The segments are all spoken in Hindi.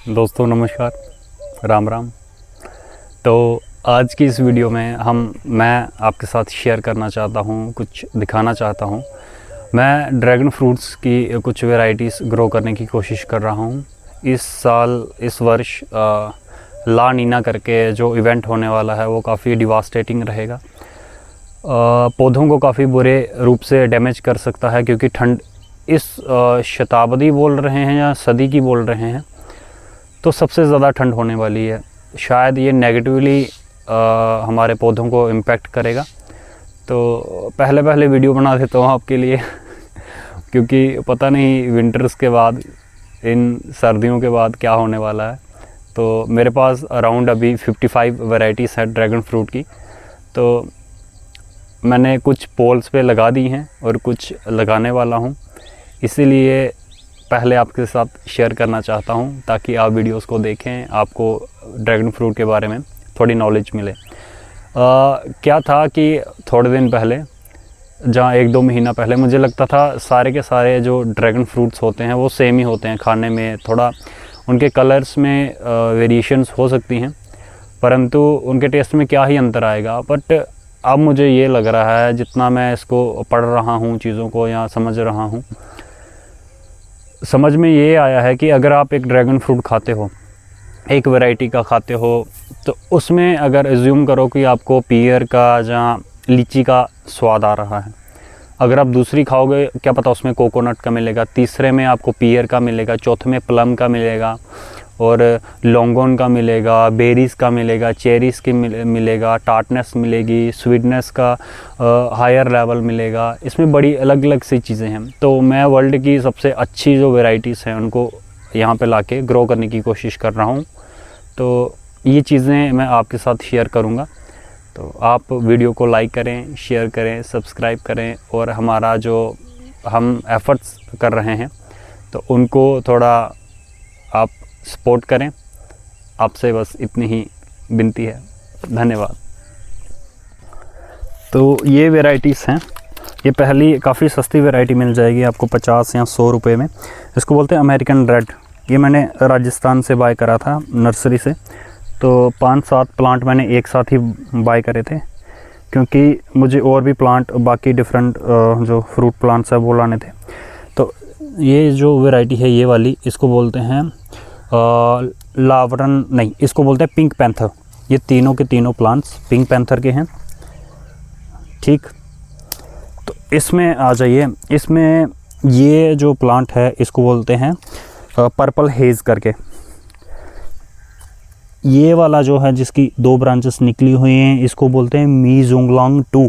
दोस्तों नमस्कार, राम राम। तो आज की इस वीडियो में मैं आपके साथ शेयर करना चाहता हूँ, कुछ दिखाना चाहता हूँ। मैं ड्रैगन फ्रूट्स की कुछ वैरायटीज़ ग्रो करने की कोशिश कर रहा हूँ। इस वर्ष ला नीना करके जो इवेंट होने वाला है वो काफ़ी डिवास्टेटिंग रहेगा। पौधों को काफ़ी बुरे रूप से डैमेज कर सकता है, क्योंकि ठंड इस शताब्दी बोल रहे हैं या सदी की बोल रहे हैं, तो सबसे ज़्यादा ठंड होने वाली है। शायद ये नेगेटिवली हमारे पौधों को इम्पैक्ट करेगा। तो पहले वीडियो बना देता हूँ आपके लिए क्योंकि पता नहीं विंटर्स के बाद, इन सर्दियों के बाद क्या होने वाला है। तो मेरे पास अराउंड अभी 55 वैरायटीज़ है ड्रैगन फ्रूट की। तो मैंने कुछ पोल्स पे लगा दी हैं और कुछ लगाने वाला हूँ, इसीलिए पहले आपके साथ शेयर करना चाहता हूँ ताकि आप वीडियोस को देखें, आपको ड्रैगन फ्रूट के बारे में थोड़ी नॉलेज मिले। क्या था कि थोड़े दिन पहले, जहाँ 1-2 महीना पहले, मुझे लगता था सारे के सारे जो ड्रैगन फ्रूट्स होते हैं वो सेम ही होते हैं। खाने में थोड़ा उनके कलर्स में वेरिएशंस हो सकती हैं, परंतु उनके टेस्ट में क्या ही अंतर आएगा। बट अब मुझे ये लग रहा है, जितना मैं इसको पढ़ रहा हूँ, चीज़ों को या समझ रहा हूँ, समझ में ये आया है कि अगर आप एक ड्रैगन फ्रूट खाते हो, एक वैरायटी का खाते हो, तो उसमें अगर एज्यूम करो कि आपको पीयर का या लीची का स्वाद आ रहा है, अगर आप दूसरी खाओगे क्या पता उसमें कोकोनट का मिलेगा, तीसरे में आपको पीयर का मिलेगा, चौथे में प्लम का मिलेगा, और लॉन्गोन का मिलेगा, बेरीज़ का मिलेगा, चेरीज़ की मिलेगा, टार्टनेस मिलेगी, स्वीटनेस का हायर लेवल मिलेगा। इसमें बड़ी अलग अलग सी चीज़ें हैं। तो मैं वर्ल्ड की सबसे अच्छी जो वैरायटीज़ हैं उनको यहाँ पे लाके ग्रो करने की कोशिश कर रहा हूँ। तो ये चीज़ें मैं आपके साथ शेयर करूँगा। तो आप वीडियो को लाइक करें, शेयर करें, सब्सक्राइब करें, और हमारा जो हम एफ़र्ट्स कर रहे हैं तो उनको थोड़ा आप सपोर्ट करें। आपसे बस इतनी ही विनती है। धन्यवाद। तो ये वैरायटीज़ हैं। ये पहली काफ़ी सस्ती वैरायटी मिल जाएगी आपको 50 या 100 रुपये में। इसको बोलते हैं अमेरिकन रेड। ये मैंने राजस्थान से बाय करा था, नर्सरी से। तो 5-7 प्लांट मैंने एक साथ ही बाय करे थे, क्योंकि मुझे और भी प्लांट, बाकी डिफरेंट जो फ्रूट प्लांट्स है वो लाने थे। तो ये जो वैरायटी है, ये वाली, इसको बोलते हैं लावरन नहीं, इसको बोलते हैं पिंक पैंथर। ये तीनों के तीनों प्लांट्स पिंक पैंथर के हैं, ठीक। तो इसमें आ जाइए। इसमें ये जो प्लांट है इसको बोलते हैं पर्पल हेज़ करके। ये वाला जो है, जिसकी 2 ब्रांचेस निकली हुई हैं, इसको बोलते हैं मी जुंगलांग 2।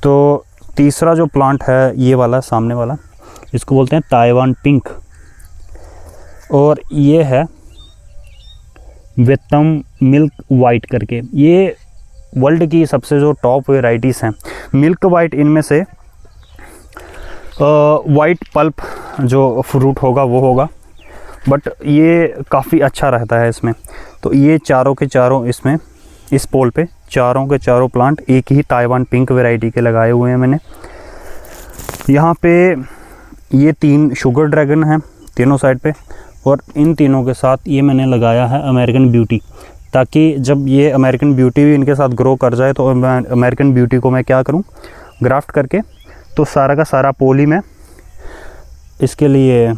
तो तीसरा जो प्लांट है, ये वाला सामने वाला, इसको बोलते हैं ताइवान पिंक। और ये है वियतनाम मिल्क वाइट करके। ये वर्ल्ड की सबसे जो टॉप वेराइटीज़ हैं। मिल्क वाइट इनमें से वाइट पल्प जो फ्रूट होगा वो होगा, बट ये काफ़ी अच्छा रहता है इसमें। तो ये चारों के चारों इसमें, इस पोल पे चारों के चारों प्लांट एक ही ताइवान पिंक वैरायटी के लगाए हुए हैं मैंने। यहाँ पे ये 3 शुगर ड्रैगन हैं तीनों साइड पे, और इन तीनों के साथ ये मैंने लगाया है अमेरिकन ब्यूटी, ताकि जब ये अमेरिकन ब्यूटी भी इनके साथ ग्रो कर जाए तो अमेरिकन ब्यूटी को मैं क्या करूं, ग्राफ्ट करके, तो सारा का सारा पोल ही मैं इसके लिए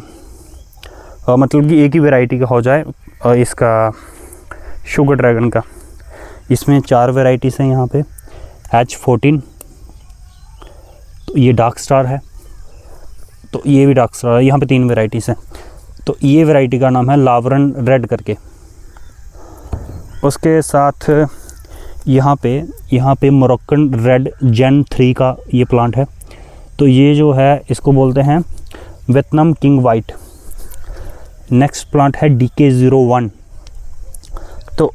मतलब कि एक ही वैरायटी का हो जाए, इसका शुगर ड्रैगन का। इसमें 4 वैरायटीज़ हैं यहाँ पे। H14, तो ये डार्क स्टार है, तो ये भी डार्क स्टार है। यहाँ पे 3 वैरायटीज़ हैं। तो ये वैरायटी का नाम है लावरन रेड करके। उसके साथ यहाँ पे मोरक्कन रेड जेन 3 का ये प्लांट है। तो ये जो है इसको बोलते हैं Vietnam king white. Next plant है DK01। तो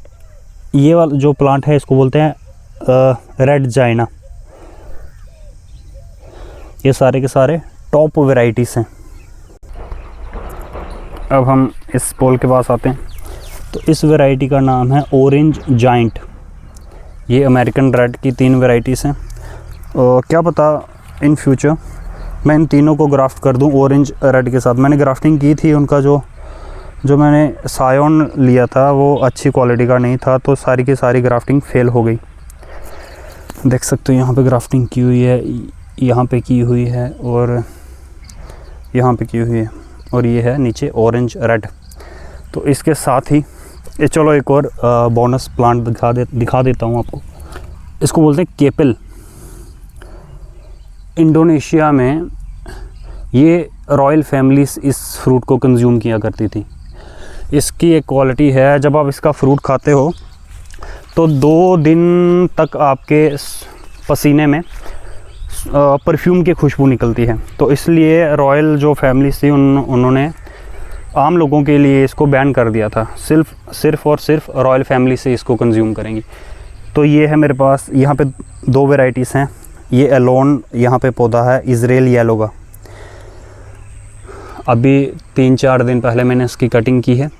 ये वाला जो प्लांट है इसको बोलते हैं रेड जाइना। ये सारे के सारे टॉप वैरायटीज़ हैं। अब हम इस पोल के पास आते हैं। तो इस वैरायटी का नाम है ऑरेंज जाइंट। ये अमेरिकन रेड की 3 वैरायटीज़ हैं। क्या पता इन फ्यूचर मैं इन तीनों को ग्राफ्ट कर दूं ऑरेंज रेड के साथ। मैंने ग्राफ्टिंग की थी उनका जो जो मैंने सायोन लिया था वो अच्छी क्वालिटी का नहीं था, तो सारी की सारी ग्राफ्टिंग फेल हो गई। देख सकते हो यहाँ पे ग्राफ्टिंग की हुई है, यहाँ पे की हुई है और यहाँ पे की हुई है, और ये है नीचे ऑरेंज रेड। तो इसके साथ ही ये, चलो एक और बोनस प्लांट दिखा देता हूँ आपको। इसको बोलते हैं केपल। इंडोनेशिया में ये रॉयल फैमिलीज इस फ्रूट को कंज्यूम किया करती थी। इसकी एक क्वालिटी है, जब आप इसका फ्रूट खाते हो तो 2 दिन तक आपके पसीने में परफ्यूम की खुशबू निकलती है। तो इसलिए रॉयल जो फैमिलीज थी उन्होंने आम लोगों के लिए इसको बैन कर दिया था। सिर्फ और सिर्फ रॉयल फैमिली से इसको कंज्यूम करेंगी। तो ये है मेरे पास, यहाँ पे 2 वैरायटीज़ हैं। ये एलोन यहाँ पे पौधा है इजराइल येलो का। अभी 3-4 दिन पहले मैंने इसकी कटिंग की है।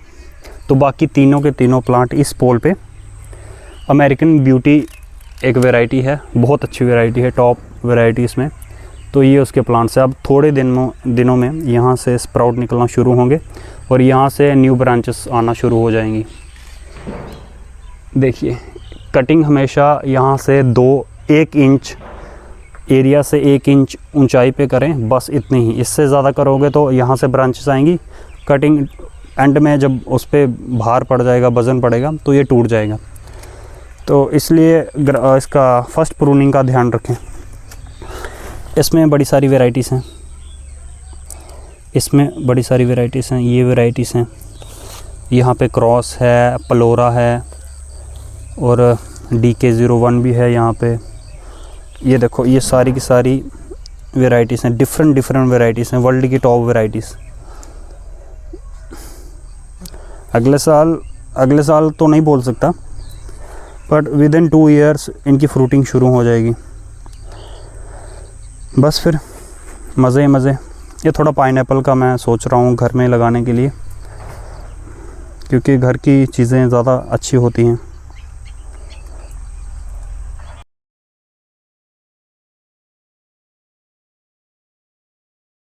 तो बाकी तीनों के तीनों प्लांट इस पोल पे अमेरिकन ब्यूटी एक वैरायटी है, बहुत अच्छी वैरायटी है, टॉप वैरायटी इसमें। तो ये उसके प्लांट्स है। अब थोड़े दिनों में यहाँ से स्प्राउट निकलना शुरू होंगे और यहाँ से न्यू ब्रांचेस आना शुरू हो जाएंगी। देखिए कटिंग हमेशा यहाँ से 1 इंच एरिया से 1 इंच ऊंचाई पे करें, बस इतनी ही। इससे ज़्यादा करोगे तो यहाँ से ब्रांचेस आएंगी, कटिंग एंड में जब उस पर भार पड़ जाएगा, वज़न पड़ेगा तो ये टूट जाएगा। तो इसलिए इसका फर्स्ट प्रूनिंग का ध्यान रखें। इसमें बड़ी सारी वैरायटीज़ हैं, ये वैरायटीज़ हैं। यहाँ पे क्रॉस है, पलोरा है और DK01 भी है यहाँ पे। ये देखो, ये सारी की सारी वैरायटीज़ हैं, डिफरेंट वैरायटीज़ हैं, वर्ल्ड की टॉप वैरायटीज़। अगले साल तो नहीं बोल सकता, बट विदिन 2 ईयर्स इनकी फ्रूटिंग शुरू हो जाएगी। बस फिर मज़े। ये थोड़ा पाइनएप्पल का मैं सोच रहा हूँ घर में लगाने के लिए, क्योंकि घर की चीज़ें ज़्यादा अच्छी होती हैं।